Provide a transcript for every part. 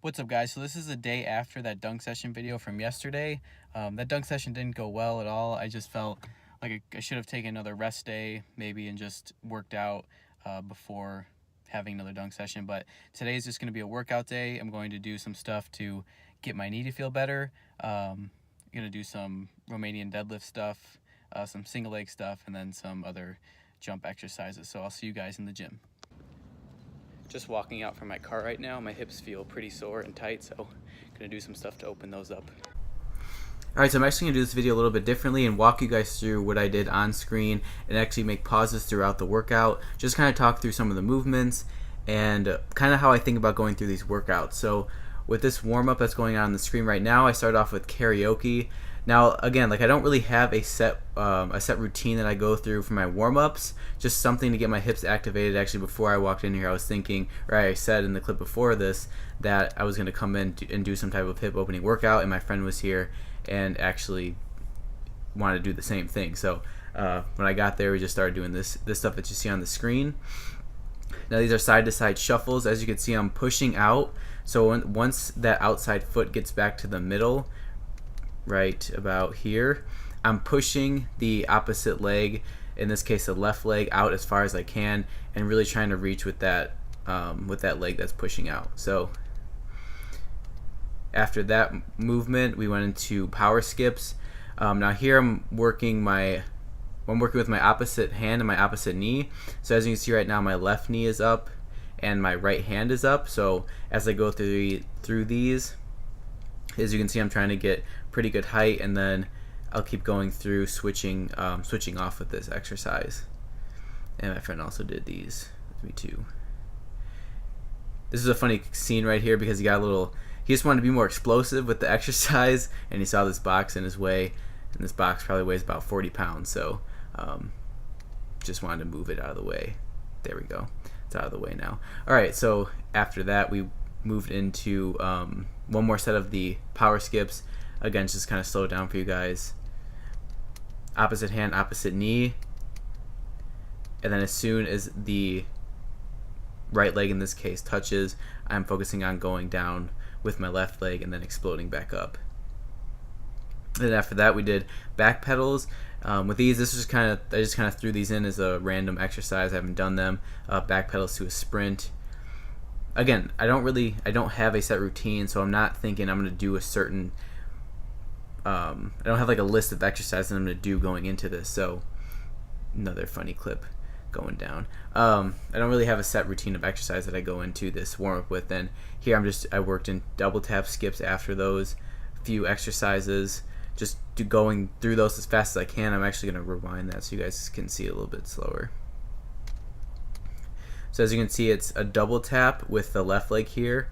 What's up, guys? So this is a day after that dunk session video from yesterday. That dunk session didn't go well at all. I just felt like I should have taken another rest day maybe and just worked out before having another dunk session. But today is just going to be a workout day. I'm going to do some stuff to get my knee to feel better. I'm going to do some Romanian deadlift stuff, some single leg stuff, and then some other jump exercises. So I'll see you guys in the gym. Just walking out from my car right now. My hips feel pretty sore and tight, so I'm gonna do some stuff to open those up. Alright, so I'm actually going to do this video a little bit differently and walk you guys through what I did on screen and actually make pauses throughout the workout. Just kind of talk through some of the movements and kind of how I think about going through these workouts. So with this warm-up that's going on the screen right now, I start off with karaoke. Now, again, like I don't really have a set routine that I go through for my warm-ups, just something to get my hips activated. Actually, before I walked in here, I was thinking, or I said in the clip before this, that I was going to come in and do some type of hip opening workout, and my friend was here and actually wanted to do the same thing. So when I got there, we just started doing this stuff that you see on the screen. Now these are side-to-side shuffles. As you can see, I'm pushing out. So once that outside foot gets back to the middle, right about here, I'm pushing the opposite leg, in this case the left leg, out as far as I can and really trying to reach with that leg that's pushing out. So after that movement, we went into power skips. Now here I'm working with my opposite hand and my opposite knee. So as you can see right now, my left knee is up and my right hand is up. So as I go through these, as you can see, I'm trying to get pretty good height, and then I'll keep going through switching off with this exercise. And my friend also did these with me too. This is a funny scene right here because he just wanted to be more explosive with the exercise, and he saw this box in his way, and this box probably weighs about 40 pounds, so just wanted to move it out of the way. There we go. It's out of the way now. Alright, so after that we moved into one more set of the power skips. Again, just kind of slow it down for you guys. Opposite hand, opposite knee, and then as soon as the right leg in this case touches, I'm focusing on going down with my left leg and then exploding back up. And after that we did back pedals. With these, I just kind of threw these in as a random exercise. I haven't done them. Back pedals to a sprint. Again, I don't have a set routine, so I'm not thinking I'm going to do a certain I don't have like a list of exercises I'm going to do going into this. So another funny clip going down. I don't really have a set routine of exercise that I go into this warm-up with. And here I worked in double tap skips after those few exercises, just going through those as fast as I can. I'm actually going to rewind that so you guys can see it a little bit slower. So as you can see, it's a double tap with the left leg here,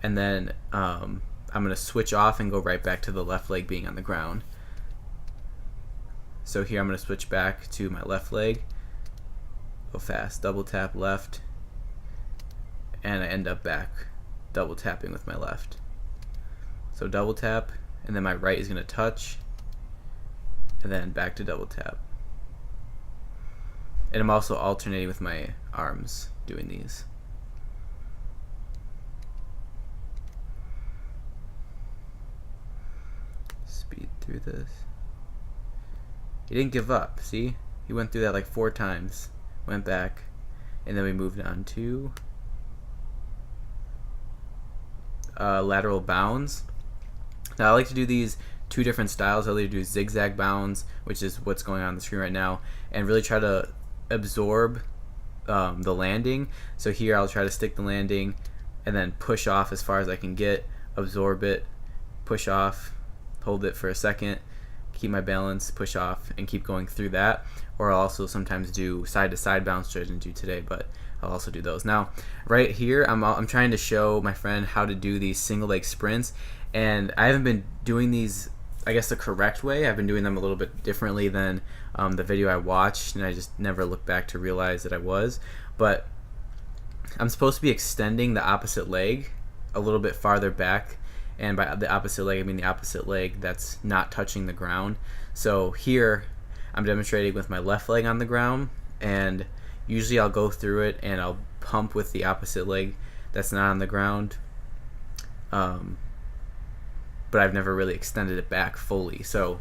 and then I'm going to switch off and go right back to the left leg being on the ground. So here I'm going to switch back to my left leg, go fast, double tap left, and I end up back double tapping with my left. So double tap, and then my right is going to touch, and then back to double tap. And I'm also alternating with my arms doing these. Speed through this. He didn't give up, see? He went through that like 4 times, went back, and then we moved on to lateral bounds. Now I like to do these 2 different styles. I like to do zigzag bounds, which is what's going on the screen right now, and really try to absorb the landing. So here I'll try to stick the landing and then push off as far as I can get, absorb it, push off, hold it for a second, keep my balance, push off, and keep going through that. Or I'll also sometimes do side-to-side bounce, which I didn't do today, but I'll also do those. Now right here I'm trying to show my friend how to do these single leg sprints, and I haven't been doing these, I guess, the correct way. I've been doing them a little bit differently than the video I watched, and I just never looked back to realize that I was. But I'm supposed to be extending the opposite leg a little bit farther back, and by the opposite leg I mean the opposite leg that's not touching the ground. So here I'm demonstrating with my left leg on the ground, and usually I'll go through it and I'll pump with the opposite leg that's not on the ground. but I've never really extended it back fully. So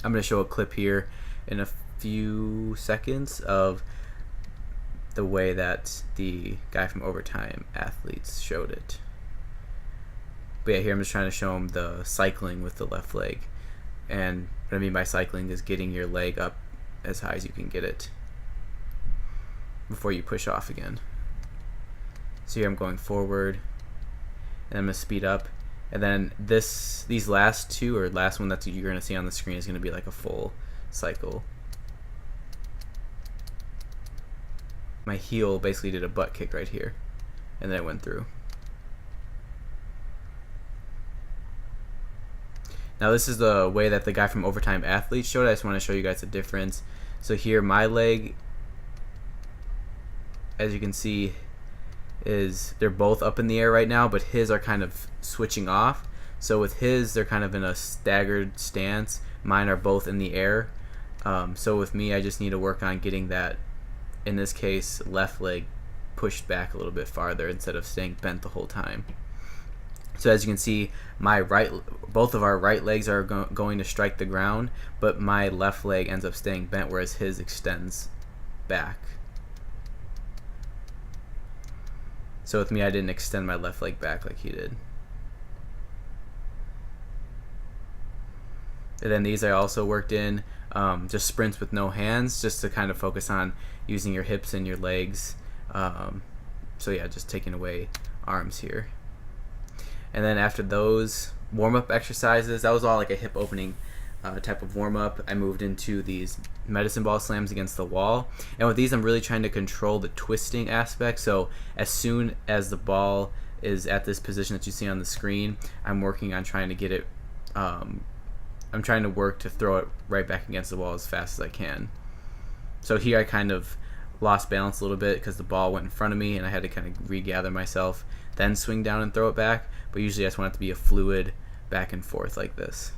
I'm going to show a clip here in a few seconds of the way that the guy from Overtime Athletes showed it. But yeah, here I'm just trying to show him the cycling with the left leg. And what I mean by cycling is getting your leg up as high as you can get it before you push off again. So here I'm going forward, and I'm going to speed up. And then these last two, or last one that you're going to see on the screen, is going to be like a full cycle. My heel basically did a butt kick right here, and then it went through. Now this is the way that the guy from Overtime Athletes showed it. I just want to show you guys the difference. So here my leg, as you can see, they're both up in the air right now, but his are kind of switching off. So with his, they're kind of in a staggered stance. Mine are both in the air. So with me, I just need to work on getting that, in this case, left leg pushed back a little bit farther instead of staying bent the whole time. So as you can see, both of our right legs are going to strike the ground, but my left leg ends up staying bent, whereas his extends back. So with me, I didn't extend my left leg back like he did. And then these I also worked in just sprints with no hands, just to kind of focus on using your hips and your legs. So yeah, just taking away arms here. And then after those warm-up exercises, that was all like a hip opening type of warm-up. I moved into these medicine ball slams against the wall. And with these, I'm really trying to control the twisting aspect. So as soon as the ball is at this position that you see on the screen, I'm working on trying to get it, I'm trying to work to throw it right back against the wall as fast as I can. So here I kind of lost balance a little bit because the ball went in front of me and I had to kind of regather myself, then swing down and throw it back. But usually I just want it to be a fluid back and forth like this.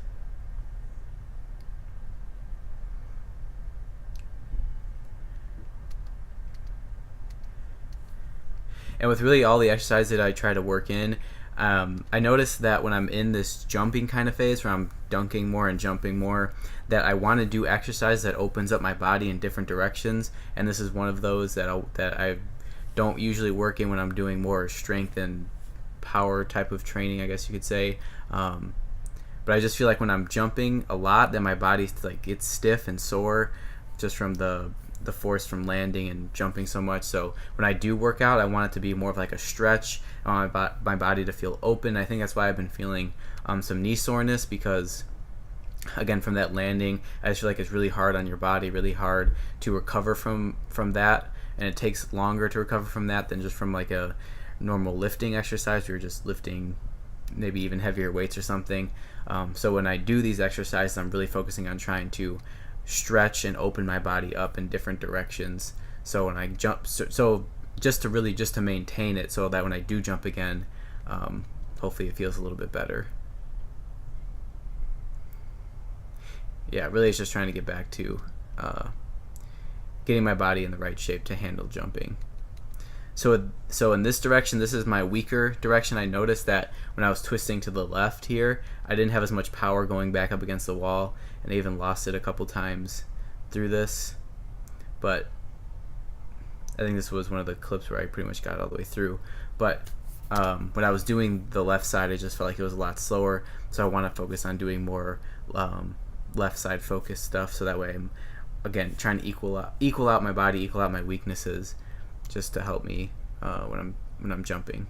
And with really all the exercises that I try to work in, I noticed that when I'm in this jumping kind of phase where I'm dunking more and jumping more, that I want to do exercise that opens up my body in different directions. And this is one of those that I don't usually work in when I'm doing more strength and power type of training, I guess you could say. But I just feel like when I'm jumping a lot, that my body like gets stiff and sore just from the force from landing and jumping so much. So when I do work out, I want it to be more of like a stretch. I want my body to feel open. I think that's why I've been feeling some knee soreness, because again, from that landing, I just feel like it's really hard on your body, really hard to recover from that, and it takes longer to recover from that than just from like a normal lifting exercise where you're just lifting maybe even heavier weights or something. So when I do these exercises, I'm really focusing on trying to stretch and open my body up in different directions. So when I jump, so just to maintain it, so that when I do jump again, hopefully it feels a little bit better. Yeah, really it's just trying to get back to getting my body in the right shape to handle jumping. So in this direction, this is my weaker direction. I noticed that when I was twisting to the left here, I didn't have as much power going back up against the wall, and I even lost it a couple times through this. But I think this was one of the clips where I pretty much got it all the way through. But when I was doing the left side, I just felt like it was a lot slower. So I want to focus on doing more left side focused stuff, so that way I'm again trying to equal out my body, equal out my weaknesses, just to help me when I'm jumping.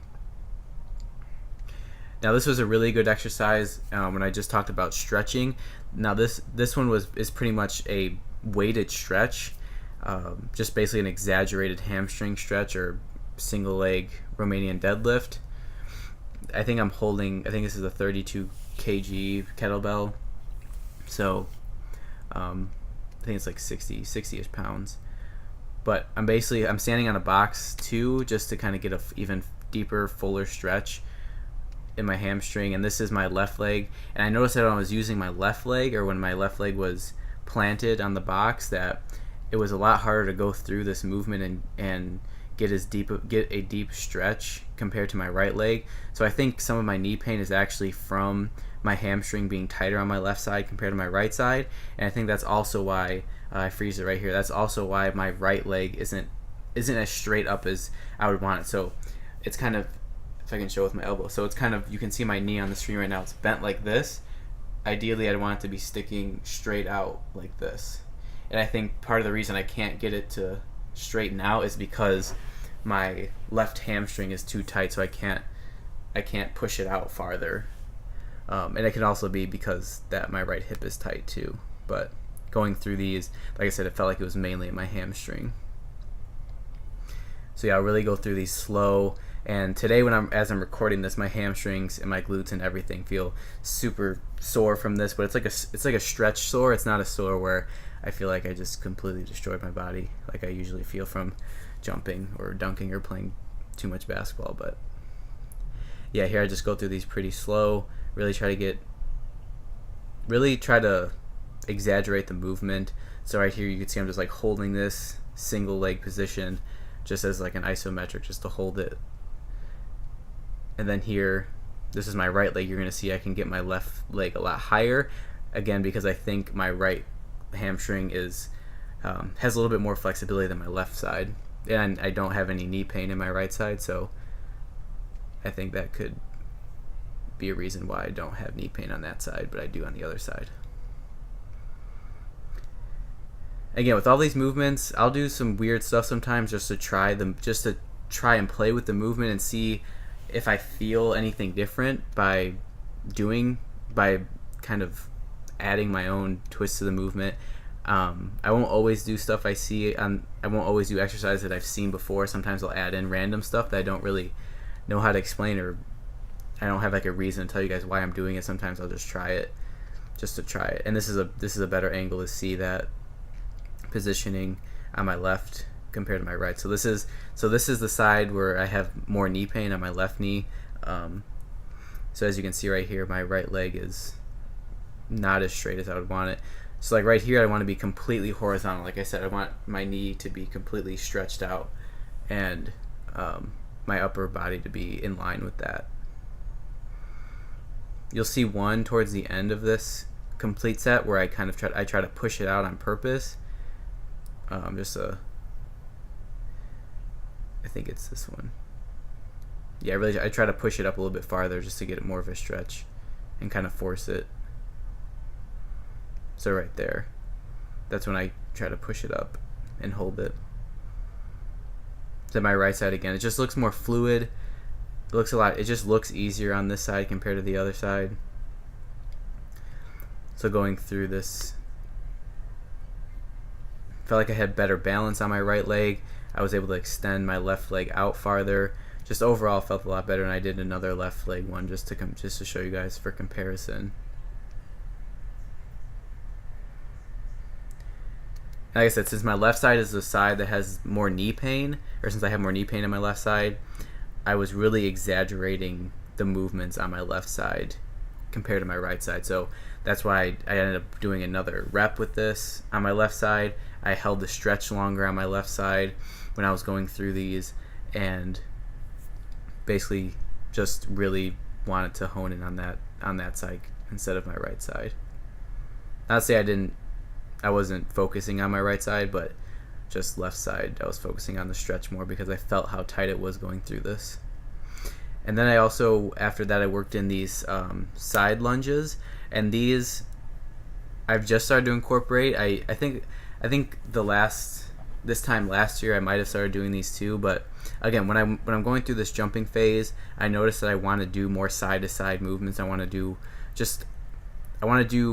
Now this was a really good exercise when I just talked about stretching. Now this one is pretty much a weighted stretch, just basically an exaggerated hamstring stretch or single leg Romanian deadlift. I think this is a 32 kg kettlebell, so I think it's like 60-ish pounds. But I'm standing on a box too, just to kind of get a even deeper, fuller stretch in my hamstring. And this is my left leg. And I noticed that when I was using my left leg, or when my left leg was planted on the box, that it was a lot harder to go through this movement and get a deep stretch compared to my right leg. So I think some of my knee pain is actually from my hamstring being tighter on my left side compared to my right side, and I think that's also why I freeze it right here. That's also why my right leg isn't as straight up as I would want it. So it's kind of, if I can show with my elbow, so it's kind of, you can see my knee on the screen right now, it's bent like this. Ideally I'd want it to be sticking straight out like this, and I think part of the reason I can't get it to straighten out is because my left hamstring is too tight, so I can't push it out farther. And it can also be because that my right hip is tight too. But going through these, like I said, it felt like it was mainly in my hamstring. So yeah, I'll really go through these slow. And today, as I'm recording this, my hamstrings and my glutes and everything feel super sore from this. But it's like a stretch sore. It's not a sore where I feel like I just completely destroyed my body, like I usually feel from jumping or dunking or playing too much basketball. But yeah, here I just go through these pretty slow. Really try to exaggerate the movement. So right here you can see I'm just like holding this single leg position just as like an isometric, just to hold it. And then here, this is my right leg. You're going to see I can get my left leg a lot higher, again because I think my right hamstring has a little bit more flexibility than my left side, and I don't have any knee pain in my right side, so I think that could be a reason why I don't have knee pain on that side, but I do on the other side. Again, with all these movements, I'll do some weird stuff sometimes just to try and play with the movement and see if I feel anything different by kind of adding my own twist to the movement. I won't always do stuff I see on. I won't always do exercise that I've seen before. Sometimes I'll add in random stuff that I don't really know how to explain, or I don't have like a reason to tell you guys why I'm doing it. Sometimes I'll just try it, just to try it. And this is a better angle to see that positioning on my left compared to my right. So this is the side where I have more knee pain on my left knee. So as you can see right here, my right leg is not as straight as I would want it. So like right here, I want to be completely horizontal. Like I said, I want my knee to be completely stretched out, and my upper body to be in line with that. You'll see one towards the end of this complete set where I try to push it out on purpose. I think it's this one. Yeah, I try to push it up a little bit farther just to get it more of a stretch and kind of force it. So right there, that's when I try to push it up and hold it. Then my right side again, it just looks more fluid. It just looks easier on this side compared to the other side. So going through this, felt like I had better balance on my right leg. I was able to extend my left leg out farther. Just overall felt a lot better, and I did another left leg one just to show you guys for comparison. Like I said, since my left side is the side that has more knee pain, or since I have more knee pain on my left side, I was really exaggerating the movements on my left side compared to my right side. So that's why I ended up doing another rep with this on my left side. I held the stretch longer on my left side when I was going through these, and basically just really wanted to hone in on that side instead of my right side. Not to say I wasn't focusing on my right side, but just left side I was focusing on the stretch more because I felt how tight it was going through this. And then I also, after that, I worked in these side lunges, and these I've just started to incorporate. I think this time last year I might have started doing these too, but again, when I'm going through this jumping phase, I noticed that I want to do more side to side movements. I want to do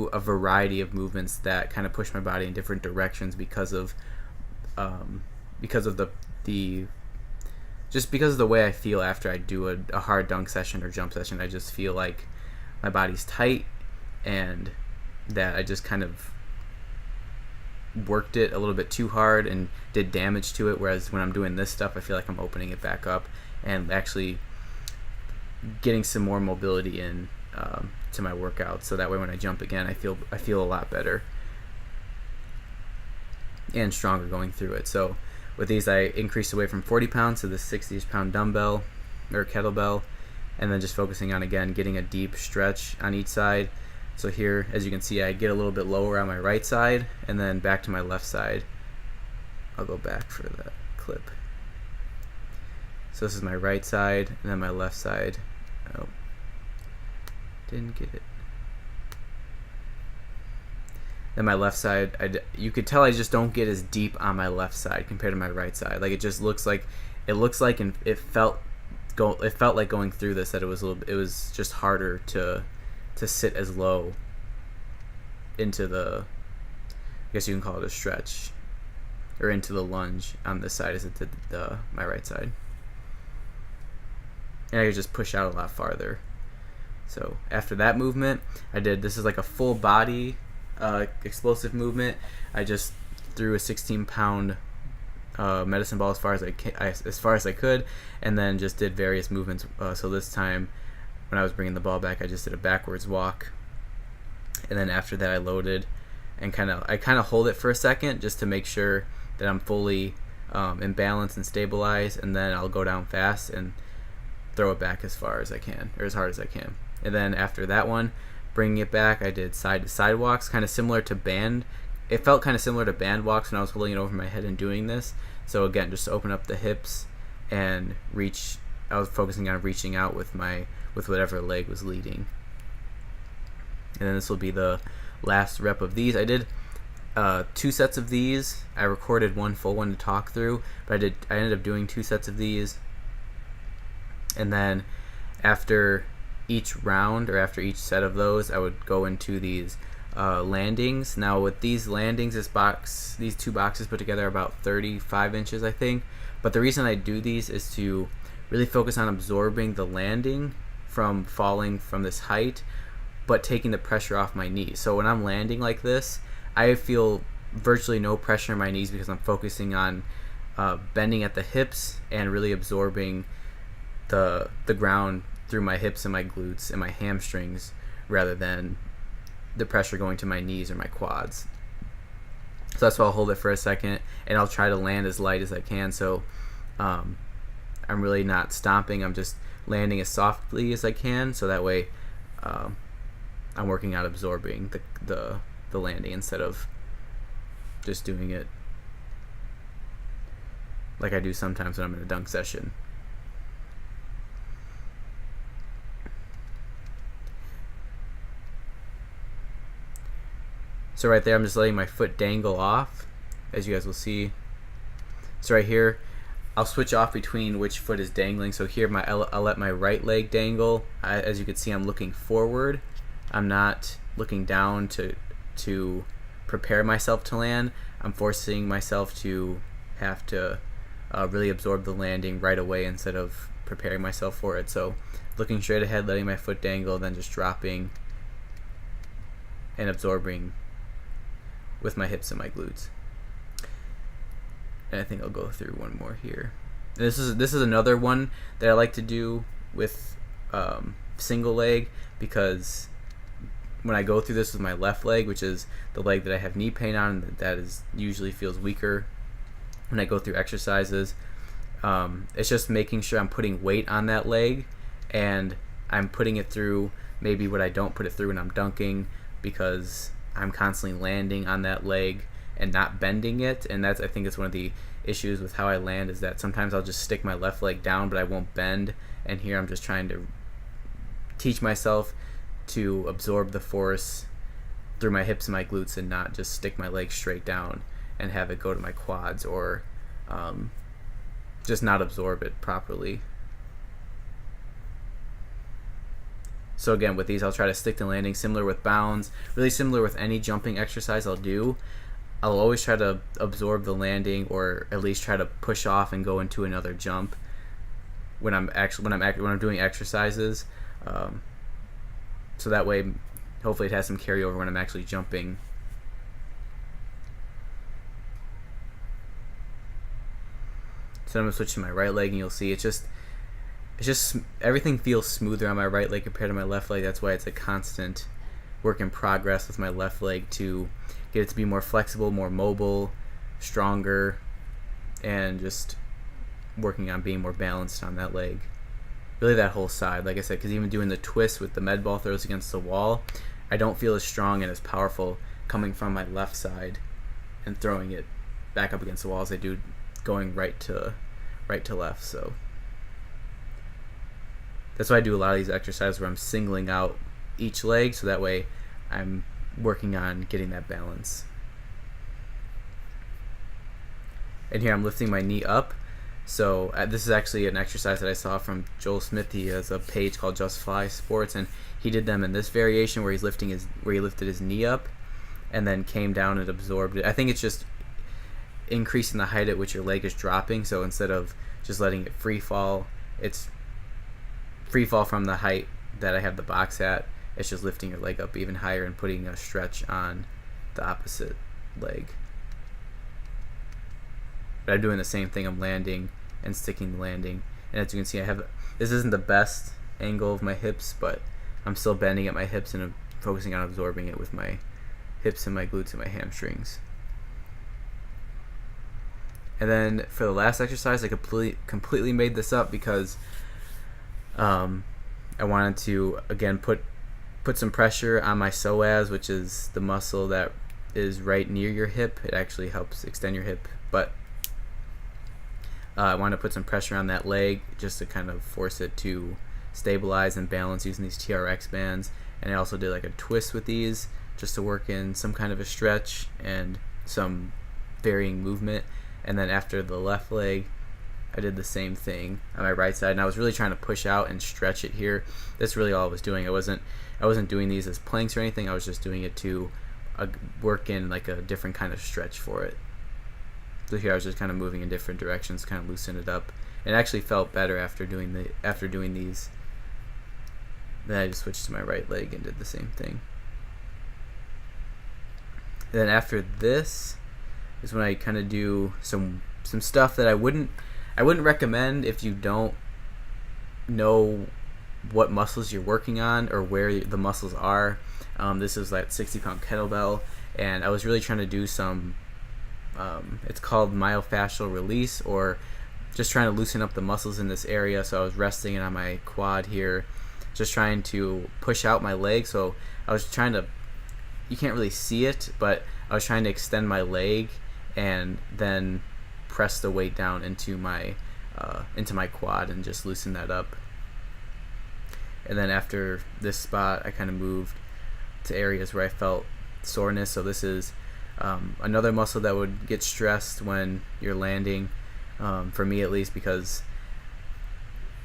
a variety of movements that kind of push my body in different directions because of the way I feel after I do a hard dunk session or jump session. I just feel like my body's tight, and that I just kind of worked it a little bit too hard and did damage to it, whereas when I'm doing this stuff, I feel like I'm opening it back up and actually getting some more mobility in to my workout, so that way when I jump again, I feel a lot better and stronger going through it. So with these I increased away from 40 pounds to the 60-pound dumbbell or kettlebell, and then just focusing on, again, getting a deep stretch on each side. So here, as you can see, I get a little bit lower on my right side and then back to my left side. I'll go back for that clip. So this is my right side and then my left side. Oh, didn't get it. Then my left side, you could tell I just don't get as deep on my left side compared to my right side. Like, it just looks like, and it felt like going through this that it was just harder to sit as low into the, I guess you can call it a stretch, or into the lunge on this side as it did my right side. And I could just push out a lot farther. So after that movement, this is like a full body explosive movement. I just threw a 16-pound medicine ball as far as I could, and then just did various movements. So this time, when I was bringing the ball back, I just did a backwards walk, and then after that I loaded and kind of hold it for a second just to make sure that I'm fully in balance and stabilized, and then I'll go down fast and throw it back as far as I can, or as hard as I can. And then after that one, bringing it back, I did side to side walks, kind of similar to band. It felt kind of similar to band walks when I was holding it over my head and doing this. So again, just to open up the hips and reach. I was focusing on reaching out with whatever leg was leading. And then this will be the last rep of these. I did 2 sets of these. I recorded one full one to talk through, but I ended up doing 2 sets of these. And then after each round, or after each set of those, I would go into these landings. Now with these landings, these 2 boxes put together are about 35 inches, I think. But the reason I do these is to really focus on absorbing the landing from falling from this height, but taking the pressure off my knees. So when I'm landing like this, I feel virtually no pressure in my knees because I'm focusing on bending at the hips and really absorbing the ground through my hips and my glutes and my hamstrings, rather than the pressure going to my knees or my quads. So that's why I'll hold it for a second, and I'll try to land as light as I can. So I'm really not stomping. I'm just landing as softly as I can, so that way I'm working on absorbing the landing instead of just doing it like I do sometimes when I'm in a dunk session. So right there, I'm just letting my foot dangle off, as you guys will see. So right here, I'll switch off between which foot is dangling. So here, I'll let my right leg dangle. As you can see, I'm looking forward. I'm not looking down to prepare myself to land. I'm forcing myself to have to really absorb the landing right away instead of preparing myself for it. So looking straight ahead, letting my foot dangle, then just dropping and absorbing with my hips and my glutes. And I think I'll go through one more here. And this is another one that I like to do with single leg, because when I go through this with my left leg, which is the leg that I have knee pain on, that usually feels weaker when I go through exercises, it's just making sure I'm putting weight on that leg, and I'm putting it through maybe what I don't put it through when I'm dunking, because I'm constantly landing on that leg and not bending it. And I think it's one of the issues with how I land, is that sometimes I'll just stick my left leg down but I won't bend, and here I'm just trying to teach myself to absorb the force through my hips and my glutes and not just stick my leg straight down and have it go to my quads, or just not absorb it properly. So again, with these, I'll try to stick to landing, similar with bounds, really similar with any jumping exercise I'll do. I'll always try to absorb the landing, or at least try to push off and go into another jump when I'm doing exercises. So that way, hopefully, it has some carryover when I'm actually jumping. So I'm gonna switch to my right leg, and you'll see it's just everything feels smoother on my right leg compared to my left leg. That's why it's a constant work in progress with my left leg to get it to be more flexible, more mobile, stronger, and just working on being more balanced on that leg. Really that whole side, like I said, because even doing the twist with the med ball throws against the wall, I don't feel as strong and as powerful coming from my left side and throwing it back up against the wall as I do going right to left. So that's why I do a lot of these exercises where I'm singling out each leg, so that way I'm working on getting that balance. And here I'm lifting my knee up. So this is actually an exercise that I saw from Joel Smith. He has a page called Just Fly Sports, and he did them in this variation where he lifted his knee up and then came down and absorbed it. I think it's just increasing the height at which your leg is dropping. So instead of just letting it free fall, it's free fall from the height that I have the box at. It's just lifting your leg up even higher and putting a stretch on the opposite leg. But I'm doing the same thing. I'm landing and sticking the landing. And as you can see, this isn't the best angle of my hips, but I'm still bending at my hips and I'm focusing on absorbing it with my hips and my glutes and my hamstrings. And then for the last exercise, I completely made this up because I wanted to, again, put some pressure on my psoas, which is the muscle that is right near your hip. It actually helps extend your hip, but I want to put some pressure on that leg just to kind of force it to stabilize and balance using these TRX bands. And I also did like a twist with these just to work in some kind of a stretch and some varying movement. And then after the left leg, I did the same thing on my right side, and I was really trying to push out and stretch it here. That's really all I was doing. I wasn't doing these as planks or anything. I was just doing it to work in like a different kind of stretch for it. So here I was just kind of moving in different directions, kind of loosen it up. It actually felt better after doing these. Then I just switched to my right leg and did the same thing. And then after this is when I kind of do some stuff that I wouldn't recommend if you don't know what muscles you're working on or where the muscles are. This is like 60-pound kettlebell, and I was really trying to do some it's called myofascial release, or just trying to loosen up the muscles in this area. So I was resting it on my quad here, just trying to push out my leg. So I was trying to, you can't really see it, but I was trying to extend my leg and then press the weight down into my quad and just loosen that up. And then after this spot, I kind of moved to areas where I felt soreness. So this is another muscle that would get stressed when you're landing, for me at least, because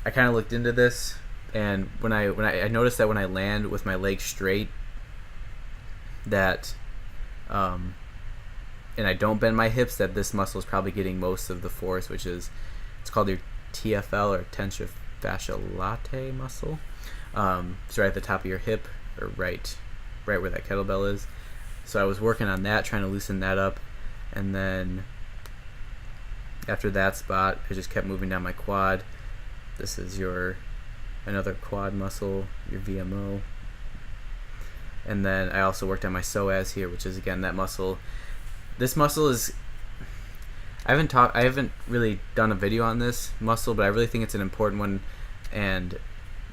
I kind of looked into this, and when I noticed that when I land with my leg straight, that and I don't bend my hips, that this muscle is probably getting most of the force, which is, it's called your TFL, or tension fascia latae muscle. It's right at the top of your hip, or right where that kettlebell is. So I was working on that, trying to loosen that up, and then after that spot, I just kept moving down my quad. This is another quad muscle, your VMO. And then I also worked on my psoas here, which is again that muscle. This muscle is, I haven't really done a video on this muscle, but I really think it's an important one, and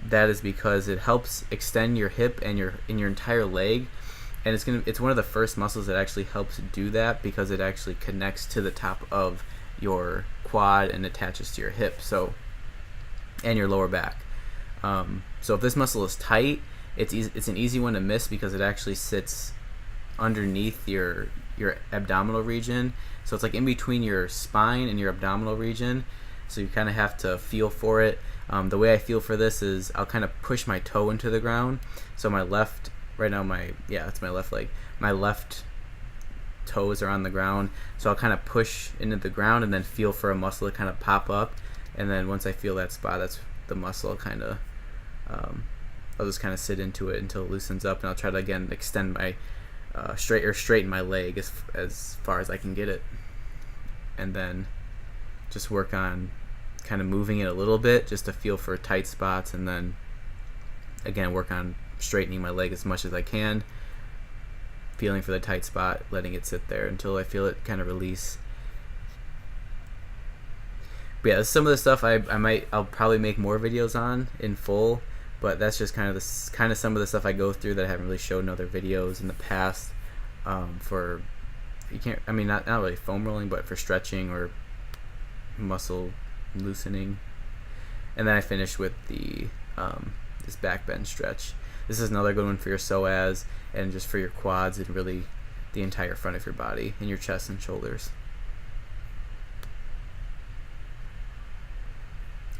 that is because it helps extend your hip and your entire leg. And it's one of the first muscles that actually helps do that, because it actually connects to the top of your quad and attaches to your hip, and your lower back. So if this muscle is tight, it's an easy one to miss, because it actually sits underneath your abdominal region. So it's like in between your spine and your abdominal region. So you kind of have to feel for it. The way I feel for this is I'll kind of push my toe into the ground. So my left, right now it's my left leg. My left toes are on the ground. So I'll kind of push into the ground and then feel for a muscle to kind of pop up. And then once I feel that spot, that's the muscle kind of, I'll just kind of sit into it until it loosens up, and I'll try to again extend my straighten my leg as far as I can get it, and then just work on kind of moving it a little bit just to feel for tight spots, and then again work on straightening my leg as much as I can, feeling for the tight spot, letting it sit there until I feel it kind of release. But yeah, some of the stuff I'll probably make more videos on in full, but that's just kind of some of the stuff I go through that I haven't really showed in other videos in the past. For you can't, I mean, not really foam rolling, but for stretching or muscle loosening. And then I finished with the this back bend stretch. This is another good one for your psoas and just for your quads and really the entire front of your body and your chest and shoulders.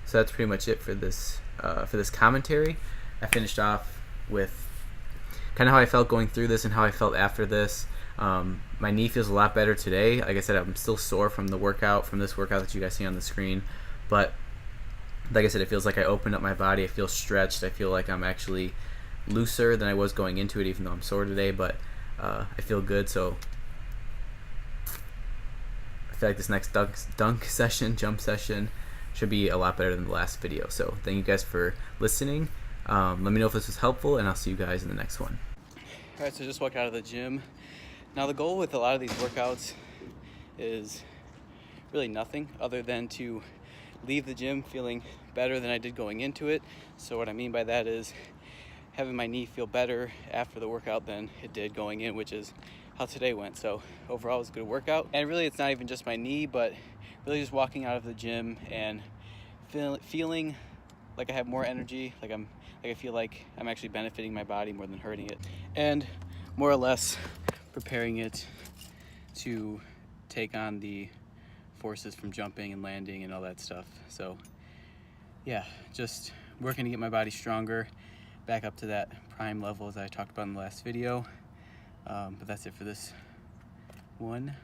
So that's pretty much it for this commentary. I finished off with kind of how I felt going through this and how I felt after this. My knee feels a lot better today. Like I said, I'm still sore from this workout that you guys see on the screen, but like I said, it feels like I opened up my body. I feel stretched. I feel like I'm actually looser than I was going into it, even though I'm sore today, but I feel good. So I feel like this next jump session should be a lot better than the last video. So thank you guys for listening. Let me know if this was helpful, and I'll see you guys in the next one. All right, so just walked out of the gym. Now the goal with a lot of these workouts is really nothing other than to leave the gym feeling better than I did going into it. So what I mean by that is having my knee feel better after the workout than it did going in, which is how today went. So overall it was a good workout. And really it's not even just my knee, but really just walking out of the gym and feeling like I have more energy, like I feel like I'm actually benefiting my body more than hurting it, and more or less preparing it to take on the forces from jumping and landing and all that stuff. So yeah, just working to get my body stronger, back up to that prime level as I talked about in the last video. But that's it for this one.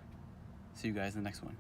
See you guys in the next one.